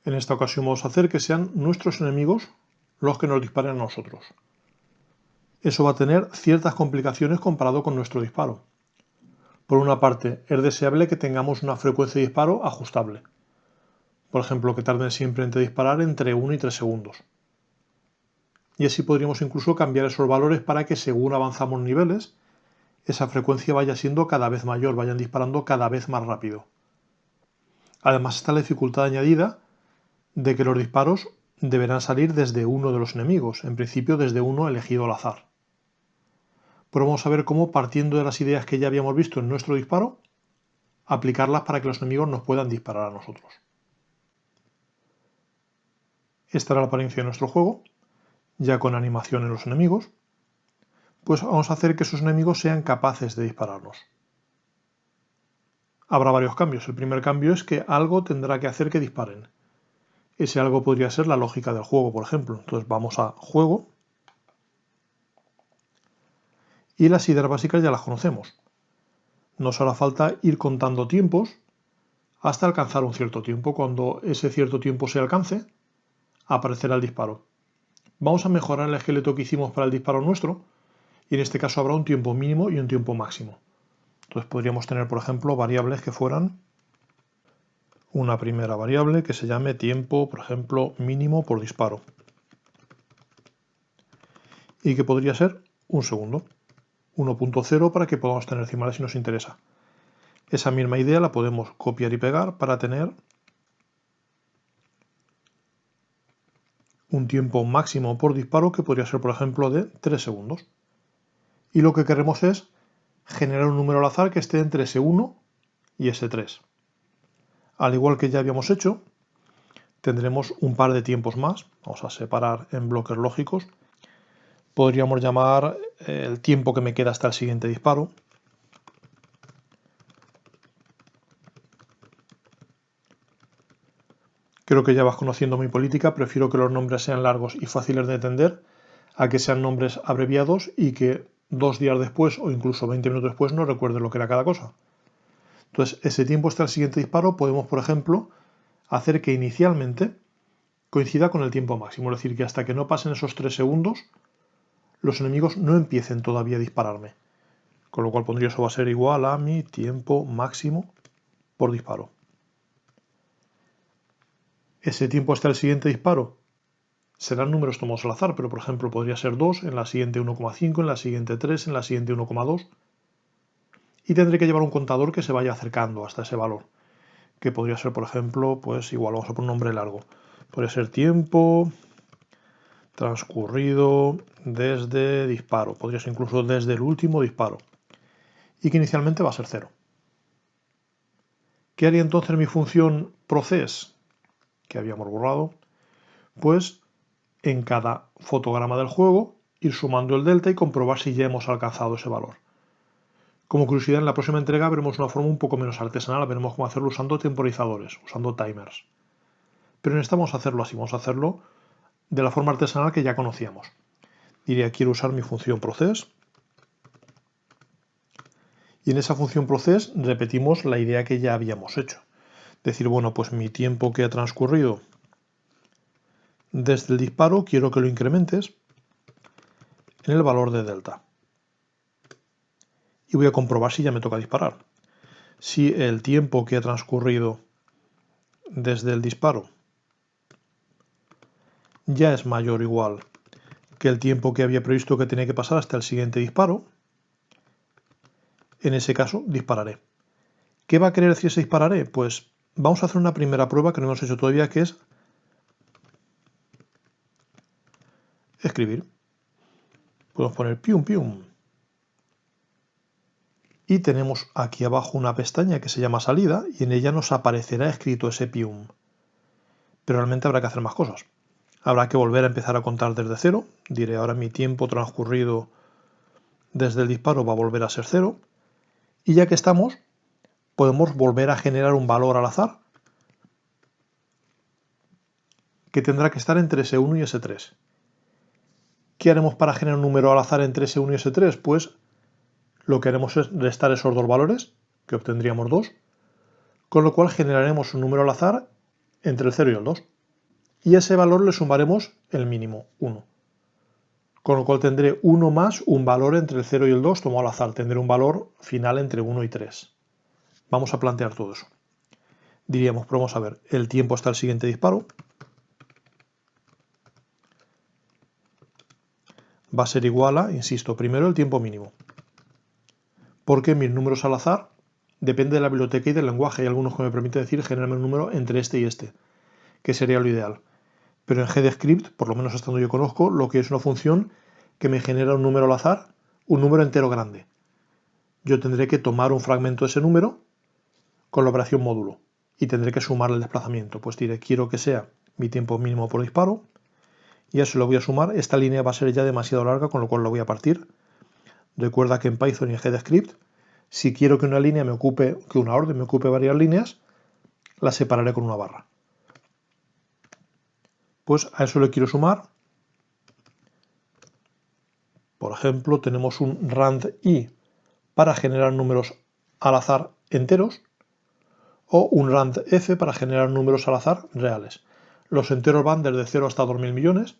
En esta ocasión vamos a hacer que sean nuestros enemigos los que nos disparen a nosotros. Eso va a tener ciertas complicaciones comparado con nuestro disparo. Por una parte, es deseable que tengamos una frecuencia de disparo ajustable. Por ejemplo, que tarden siempre en disparar entre 1 y 3 segundos. Y así podríamos incluso cambiar esos valores para que según avanzamos niveles, esa frecuencia vaya siendo cada vez mayor, vayan disparando cada vez más rápido. Además está la dificultad añadida de que los disparos deberán salir desde uno de los enemigos, en principio desde uno elegido al azar. Pero vamos a ver cómo, partiendo de las ideas que ya habíamos visto en nuestro disparo, aplicarlas para que los enemigos nos puedan disparar a nosotros. Esta era la apariencia de nuestro juego, ya con animación en los enemigos. Pues vamos a hacer que esos enemigos sean capaces de dispararnos. Habrá varios cambios. El primer cambio es que algo tendrá que hacer que disparen. Ese algo podría ser la lógica del juego, por ejemplo. Entonces vamos a Juego. Y las ideas básicas ya las conocemos. Nos hará falta ir contando tiempos hasta alcanzar un cierto tiempo. Cuando ese cierto tiempo se alcance, aparecerá el disparo. Vamos a mejorar el esqueleto que hicimos para el disparo nuestro, y en este caso habrá un tiempo mínimo y un tiempo máximo. Entonces podríamos tener, por ejemplo, variables que fueran una primera variable que se llame tiempo, por ejemplo, mínimo por disparo. Y que podría ser un segundo. 1.0 para que podamos tener decimales si nos interesa. Esa misma idea la podemos copiar y pegar para tener un tiempo máximo por disparo que podría ser, por ejemplo, de 3 segundos. Y lo que queremos es generar un número al azar que esté entre ese 1 y ese 3. Al igual que ya habíamos hecho, tendremos un par de tiempos más. Vamos a separar en bloques lógicos. Podríamos llamar el tiempo que me queda hasta el siguiente disparo. Creo que ya vas conociendo mi política, prefiero que los nombres sean largos y fáciles de entender a que sean nombres abreviados y que 2 días después o incluso 20 minutos después no recuerde lo que era cada cosa. Entonces, ese tiempo hasta el siguiente disparo podemos, por ejemplo, hacer que inicialmente coincida con el tiempo máximo, es decir, que hasta que no pasen esos 3 segundos, los enemigos no empiecen todavía a dispararme. Con lo cual pondría eso va a ser igual a mi tiempo máximo por disparo. Ese tiempo hasta el siguiente disparo serán números tomados al azar, pero por ejemplo podría ser 2, en la siguiente 1,5, en la siguiente 3, en la siguiente 1,2. Y tendré que llevar un contador que se vaya acercando hasta ese valor, que podría ser, por ejemplo, pues igual, vamos a poner un nombre largo. Podría ser tiempo transcurrido desde disparo, podría ser incluso desde el último disparo, y que inicialmente va a ser 0. ¿Qué haría entonces mi función process, que habíamos borrado? Pues en cada fotograma del juego ir sumando el delta y comprobar si ya hemos alcanzado ese valor. Como curiosidad, en la próxima entrega veremos una forma un poco menos artesanal, veremos cómo hacerlo usando temporizadores, usando timers. Pero en esta vamos a hacerlo así, vamos a hacerlo de la forma artesanal que ya conocíamos. Diría, quiero usar mi función process. Y en esa función process repetimos la idea que ya habíamos hecho. Decir, bueno, pues mi tiempo que ha transcurrido desde el disparo quiero que lo incrementes en el valor de delta. Y voy a comprobar si ya me toca disparar. Si el tiempo que ha transcurrido desde el disparo ya es mayor o igual que el tiempo que había previsto que tenía que pasar hasta el siguiente disparo, en ese caso dispararé. ¿Qué va a querer decir ese dispararé? Pues vamos a hacer una primera prueba que no hemos hecho todavía, que es escribir. Podemos poner pium pium. Y tenemos aquí abajo una pestaña que se llama salida y en ella nos aparecerá escrito ese pium. Pero realmente habrá que hacer más cosas. Habrá que volver a empezar a contar desde 0. Diré ahora mi tiempo transcurrido desde el disparo va a volver a ser 0. Y ya que estamos, podemos volver a generar un valor al azar que tendrá que estar entre ese 1 y ese 3. ¿Qué haremos para generar un número al azar entre ese 1 y ese 3? Pues lo que haremos es restar esos dos valores, que obtendríamos 2, con lo cual generaremos un número al azar entre el 0 y el 2. y a ese valor le sumaremos el mínimo, 1. Con lo cual tendré 1 más un valor entre el 0 y el 2 tomado al azar. Tendré un valor final entre 1 y 3. Vamos a plantear todo eso. Diríamos, pero vamos a ver, el tiempo hasta el siguiente disparo va a ser igual a, insisto, primero el tiempo mínimo. Porque mis números al azar depende de la biblioteca y del lenguaje. Hay algunos que me permiten decir generarme un número entre este y este, que sería lo ideal. Pero en GDScript, por lo menos hasta donde yo conozco, lo que es una función que me genera un número al azar, un número entero grande. Yo tendré que tomar un fragmento de ese número con la operación módulo y tendré que sumar el desplazamiento. Pues diré, quiero que sea mi tiempo mínimo por disparo y a eso lo voy a sumar. Esta línea va a ser ya demasiado larga, con lo cual la voy a partir. Recuerda que en Python y en GDScript, si quiero que una línea me ocupe, que una orden me ocupe varias líneas, la separaré con una barra. Pues a eso le quiero sumar. Por ejemplo, tenemos un rand-i para generar números al azar enteros o un rand-f para generar números al azar reales. Los enteros van desde 0 hasta 2000 millones,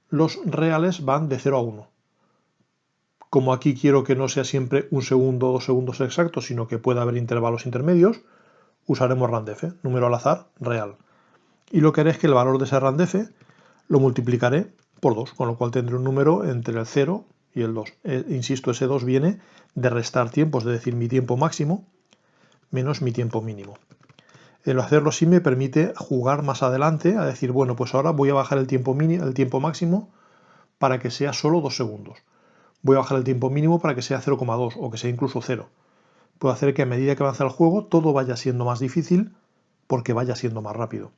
los reales van de 0 a 1. Como aquí quiero que no sea siempre 1 segundo o 2 segundos exactos, sino que pueda haber intervalos intermedios, usaremos rand-f, número al azar real. Y lo que haré es que el valor de ese rand-f lo multiplicaré por 2, con lo cual tendré un número entre el 0 y el 2. Insisto, ese 2 viene de restar tiempos, es decir, mi tiempo máximo menos mi tiempo mínimo. El hacerlo así me permite jugar más adelante a decir, bueno, pues ahora voy a bajar el tiempo máximo para que sea solo 2 segundos. Voy a bajar el tiempo mínimo para que sea 0,2 o que sea incluso 0. Puedo hacer que a medida que avanza el juego todo vaya siendo más difícil porque vaya siendo más rápido.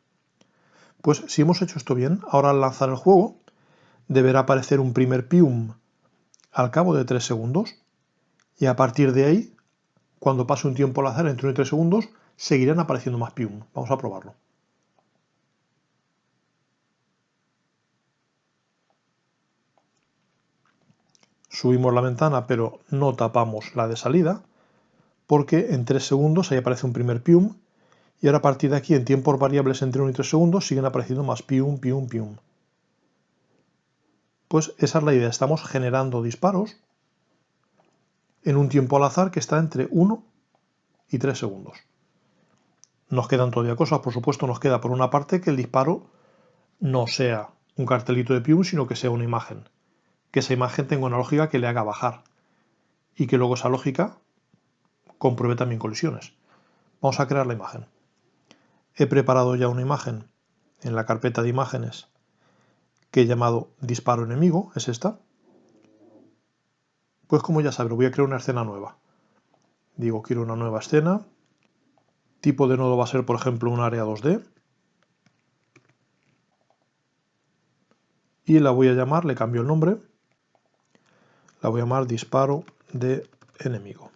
Pues si hemos hecho esto bien, ahora al lanzar el juego deberá aparecer un primer pium al cabo de 3 segundos y a partir de ahí, cuando pase un tiempo al azar entre 1 y 3 segundos, seguirán apareciendo más pium. Vamos a probarlo. Subimos la ventana pero no tapamos la de salida porque en 3 segundos ahí aparece un primer pium y ahora a partir de aquí en tiempos variables entre 1 y 3 segundos siguen apareciendo más pium, pium, pium. Pues esa es la idea, estamos generando disparos en un tiempo al azar que está entre 1 y 3 segundos. Nos quedan todavía cosas, por supuesto, nos queda por una parte que el disparo no sea un cartelito de pium, sino que sea una imagen. Que esa imagen tenga una lógica que le haga bajar y que luego esa lógica compruebe también colisiones. Vamos a crear la imagen. He preparado ya una imagen en la carpeta de imágenes que he llamado disparo enemigo, es esta. Pues como ya sabes, voy a crear una escena nueva. Digo, quiero una nueva escena. Tipo de nodo va a ser, por ejemplo, un área 2D. Y la voy a llamar, le cambio el nombre. La voy a llamar disparo de enemigo.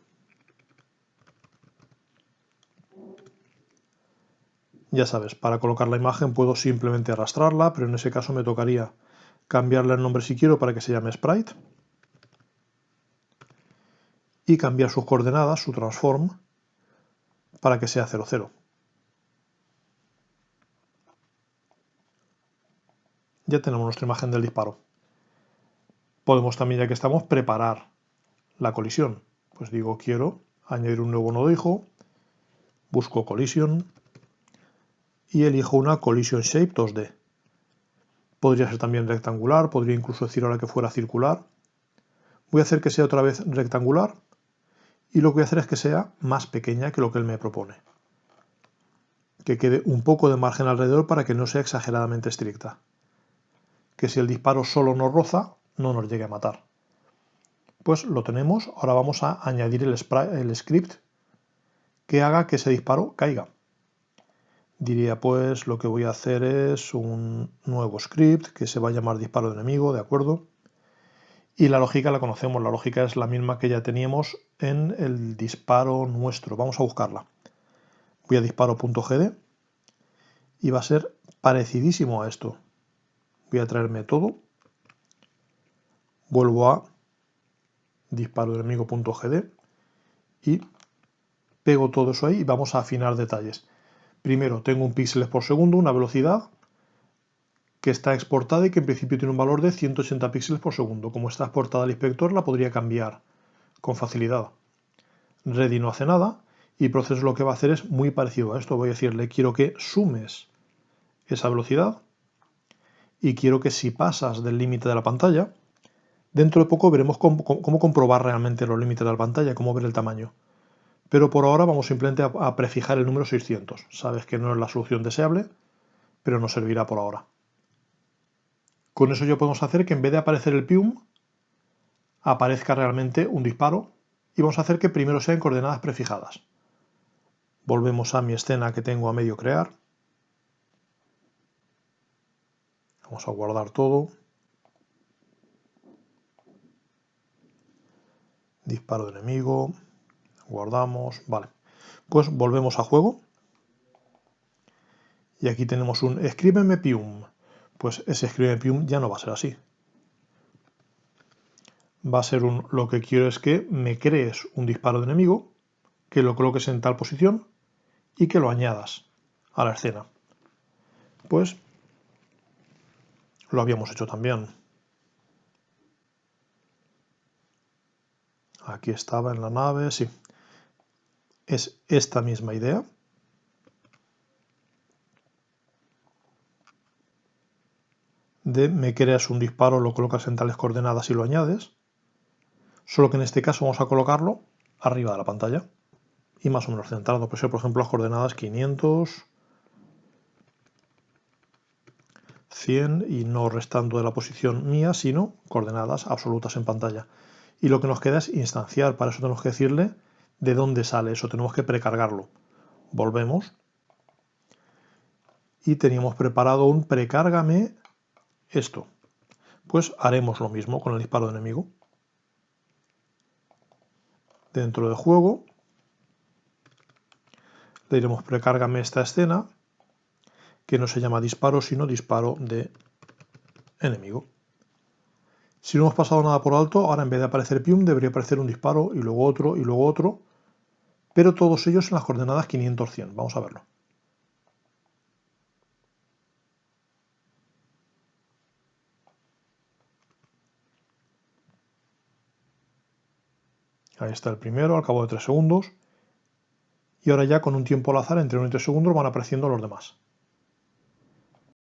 Ya sabes, para colocar la imagen puedo simplemente arrastrarla, pero en ese caso me tocaría cambiarle el nombre si quiero para que se llame sprite y cambiar sus coordenadas, su transform, para que sea 0, 0. Ya tenemos nuestra imagen del disparo. Podemos también, ya que estamos, preparar la colisión. Pues digo, quiero añadir un nuevo nodo hijo, busco collision y elijo una collision shape 2D. Podría ser también rectangular, podría incluso decir ahora que fuera circular. Voy a hacer que sea otra vez rectangular y lo que voy a hacer es que sea más pequeña que lo que él me propone. Que quede un poco de margen alrededor para que no sea exageradamente estricta. Que si el disparo solo nos roza, no nos llegue a matar. Pues lo tenemos, ahora vamos a añadir el script que haga que ese disparo caiga. Diría pues lo que voy a hacer es un nuevo script que se va a llamar disparo de enemigo, ¿de acuerdo? Y la lógica la conocemos, la lógica es la misma que ya teníamos en el disparo nuestro. Vamos a buscarla. Voy a disparo.gd y va a ser parecidísimo a esto. Voy a traerme todo. Vuelvo a disparo de enemigo.gd y pego todo eso ahí y vamos a afinar detalles. Primero tengo un píxeles por segundo, una velocidad, que está exportada y que en principio tiene un valor de 180 píxeles por segundo. Como está exportada al inspector, la podría cambiar con facilidad. Ready no hace nada y Process lo que va a hacer es muy parecido a esto. Voy a decirle, quiero que sumes esa velocidad y quiero que si pasas del límite de la pantalla, dentro de poco veremos cómo comprobar realmente los límites de la pantalla, cómo ver el tamaño. Pero por ahora vamos simplemente a prefijar el número 600. Sabes que no es la solución deseable, pero nos servirá por ahora. Con eso ya podemos hacer que en vez de aparecer el pium, aparezca realmente un disparo y vamos a hacer que primero sean coordenadas prefijadas. Volvemos a mi escena que tengo a medio crear. Vamos a guardar todo. Disparo de enemigo. Guardamos. Vale. Pues volvemos a juego. Y aquí tenemos un escríbeme pium. Pues ese escríbeme pium ya no va a ser así. Va a ser lo que quiero es que me crees un disparo de enemigo, que lo coloques en tal posición y que lo añadas a la escena. Pues lo habíamos hecho también. Aquí estaba en la nave, sí. Es esta misma idea. De me creas un disparo, lo colocas en tales coordenadas y lo añades. Solo que en este caso vamos a colocarlo arriba de la pantalla. Y más o menos centrado. Puede ser, por ejemplo, las coordenadas 500, 100 y no restando de la posición mía, sino coordenadas absolutas en pantalla. Y lo que nos queda es instanciar. Para eso tenemos que decirle de dónde sale eso. Tenemos que precargarlo. Volvemos. Y teníamos preparado un precárgame esto. Pues haremos lo mismo con el disparo de enemigo. Dentro del juego le diremos precárgame esta escena, que no se llama disparo, sino disparo de enemigo. Si no hemos pasado nada por alto, ahora en vez de aparecer pium, debería aparecer un disparo y luego otro, pero todos ellos en las coordenadas 500, 100. Vamos a verlo. Ahí está el primero, al cabo de 3 segundos. Y ahora ya con un tiempo al azar, entre 1 y 3 segundos, van apareciendo los demás.